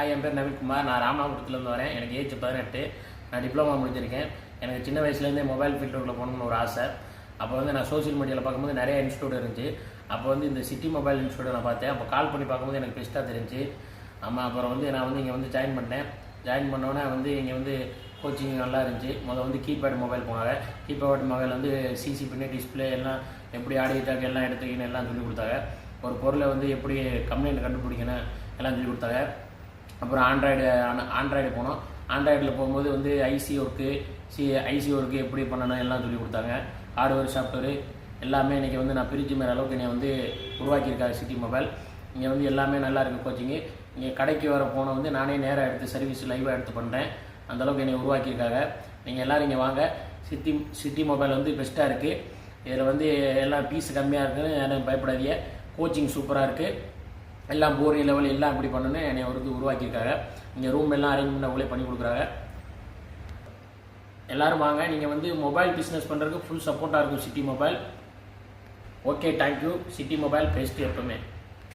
என் பேர் நவீன்குமார். நான் ராமநாதபுரத்துலேருந்து வரேன். எனக்கு ஏஜ் 18. நான் டிப்ளமா முடிச்சிருக்கேன். எனக்கு சின்ன வயசுலேருந்தே மொபைல் ஃபீல்டுக்குள்ளே போகணும்னு ஒரு ஆசை. அப்போ நான் சோஷியல் மீடியாவில் பார்க்கும்போது நிறைய இன்ஸ்டியூட் இருந்துச்சு. அப்போ இந்த சிட்டி மொபைல் இன்ஸ்டியூட்டை நான் பார்த்தேன். அப்போ கால் பண்ணி பார்க்கும்போது எனக்கு பெஸ்ட்டாக தெரிஞ்சு. ஆமாம், அப்புறம் நான் இங்கே ஜாயின் பண்ணேன். ஜாயின் பண்ணோன்னே இங்கே கோச்சிங் நல்லா இருந்துச்சு. கீபேட் மொபைல் போனாங்க. கீபேட் மொபைல் சிசி பின்னே டிஸ்பிளே எல்லாம் எப்படி ஆடிட்டாங்க எல்லாம் எடுத்துக்கணும் எல்லாம் சொல்லி கொடுத்தாங்க. ஒரு பொருளை எப்படி கம்ப்ளைண்ட் கண்டுபிடிக்கணும் எல்லாம் சொல்லி கொடுத்தாங்க. அப்புறம் ஆண்ட்ராய்டு போனோம். ஆண்ட்ராய்டில் போகும்போது ஐசி ஒர்க்கு எப்படி பண்ணணும் எல்லாம் சொல்லி கொடுத்தாங்க. ஹார்ட்வேர் சாஃப்ட்வேரு எல்லாமே இன்றைக்கி நான் பிரிட்ஜ் மேலே அளவுக்கு என்னை உருவாக்கியிருக்காங்க சிட்டி மொபைல். இங்கே எல்லாமே நல்லா இருக்குது கோச்சிங்கு. இங்கே கடைக்கு வர போன நானே நேராக எடுத்து சர்வீஸ் லைவாக எடுத்து பண்ணுறேன். அந்தளவுக்கு என்னை உருவாக்கியிருக்காங்க. நீங்கள் எல்லோரும் இங்கே வாங்க. சிட்டி மொபைல் பெஸ்ட்டாக இருக்குது. இதில் எல்லாம் பீஸ் கம்மியாக இருக்குன்னு எனக்கு பயப்படாதீங்க. கோச்சிங் சூப்பராக இருக்குது. எல்லாம் போரி லெவல் எல்லாம் இப்படி பண்ணணுன்னு என்னை உருவாக்கியிருக்காங்க. இங்கே ரூம் எல்லாம் அரேஞ்ச் பண்ண அவங்களே பண்ணி கொடுக்குறாங்க. எல்லோரும் வாங்க. நீங்கள் மொபைல் பிஸ்னஸ் பண்ணுறதுக்கு ஃபுல் சப்போர்ட்டாக இருக்கும் city mobile. Okay, thank you. City mobile best எப்பவுமே.